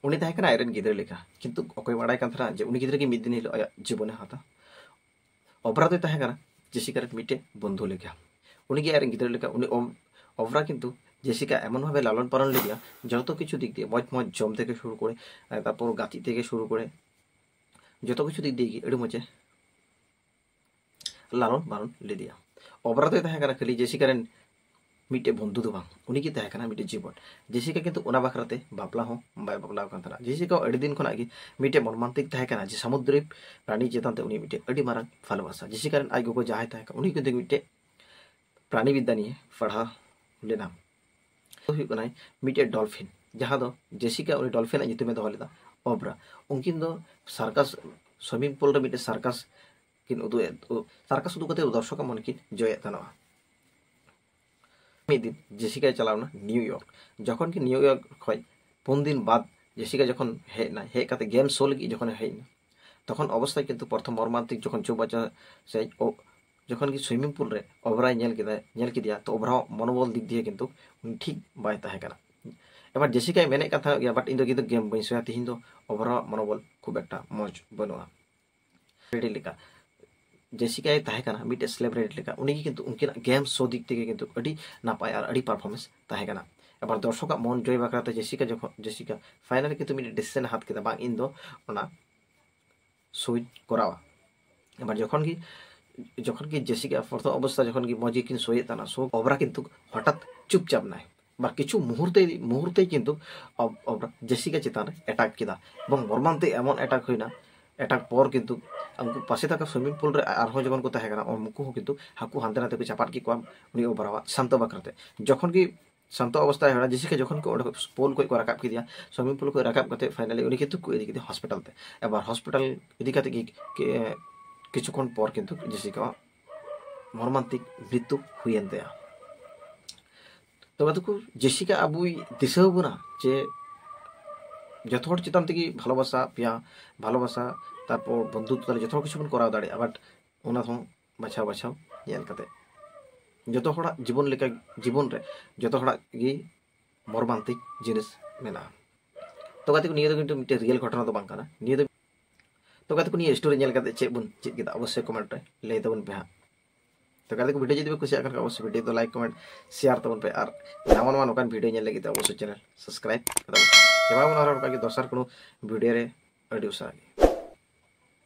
उनी ताहे कना आयरन गिद्रा लेका किंतु अकोय बाडाय कान थाना जे उनी गिद्रा के मिद दिन हिलो आया जीवने हाता ओब्रा तो ताहे कना जेसिका रे मिटे बंधु लेका उनी गे आयरन गिद्रा लेका उनी ओब्रा किंतु जेसिका एमन भावे लालन पालन लेगिया যত কিছু দিক দিয়ে মজ মজ জম থেকে শুরু করে তারপর গাতি থেকে শুরু করে যত কিছু দিক দিয়ে এডি মজে लालन पालन ले दिया ओब्रा तो ताहे कना खाली जेसिका रेन मिटे बंधु दो बांग उनी की ताहे कना मिटे जीवन जेसिका किंतु उना बाखराते बापला हो बाय बापला कान थाना जेसिका अडी दिन खना गे मिटे मनमांतिक ताहे कना जे समुद्रिक प्राणी चेतन ते उनी मिटे अडी मारन भालोबासा जेसिका रेन आइ गोगो जाहाय ताहे उनी किंतु मिटे प्राणी विद्या निये पढ़ा लेना तो हुई कनाय मिटे डॉल्फिन जहां दो जेसिका उनी डॉल्फिन आ जितुमे दो लेदा ओब्रा उनकिन दो सर्कस स्विमिंग पूल रे मिटे सर्कस किन उदु सर्कस उदु कते दर्शक मन किन जय तनवा मिद दिन जेसिका चलावना न्यूयॉर्क जखन कि न्यूयॉर्क खय 4 दिन बाद जेसिका जखन हेना हे कते गेम शो लगी जखन हेना तखन अवस्था किंतु प्रथम मर्मांतिक जखन चौबाचा से जखन कि स्विमिंग पूल रे ओब्रा नेल किदिया तो ओब्रा मनोबल दिक दिए किंतु ठीक बाय ताहे कना एबार जेसिका मेने कथा गया बट इन दो किंतु गेम बइन सोया तिहिन दो ओब्रा मनोबल खूब एकटा मौज बनुआ रेडी लेका जेसिका ताहे कना मिटे सेलिब्रिटी लेका उनी किंतु उनके गेम शो दिक तेगे किंतु अडी नापाय और अडी परफॉर्मेंस ताहे कना एबार दर्शक मन जय बाकराते जेसिका फाइनल किंतु मिटे डिसीजन हाथ केदा बांग इन दो ओना सुई करावा एबार जखन की जेसिका प्रथम अवस्था जखन की मजे किन सोये ताना सो ओब्रा किंतु हठात चुपचाप नाय बार किछु मुहूर्ते किंतु ओब्रा जेसिका चितान अटैक केदा एवं मर्मांते एमन अटैक होइना अटैक पर किंतु उनको पासे तक स्विमिंग पूल रे आरहो जखन को ताहे कना उनको किंतु हाकु हानते नाते को चापाट की कोम उनी ओब्रावा शांत बाकराते जखन की शांत अवस्था हेना जेसिका जखन को पूल को राकाब की दिया स्विमिंग पूल को राकाब करते फाइनली उनी किंतु को इदी हॉस्पिटल ते एबार हॉस्पिटल इदी काते की किछुक्षण पर किंतु जेसिका मर्मांतिक मृत्यु हुयेन तया तो बातुको जेसिका अबुई दिसहबुना जे जत हर चितान तेगी भालोबासा पिया भालोबासा तारपर बंधुत्व जत किछु बन कराव दाड़े बट ओना हो बाछाव नेल काते जत हड़ा जीवन लेका जीवन रे जत हड़ा गी मर्मांतिक जिनिस मेना तो गाते को निये दो किंतु मिटे रियल घटना तो बांग काना निये दो तो गाते को निये स्टोरी नेल काते चे बन चित केदा अवश्य कमेंट रे लय तबन पे तो गाते को वीडियो जदि खुशी आकर अवश्य वीडियो तो लाइक कमेंट शेयर तबन पे और नामान मान ओकान वीडियो नेल लगी अवश्य चैनल सब्सक्राइब करा जब मन और का दसर कोनो वीडियो रे अडी उसा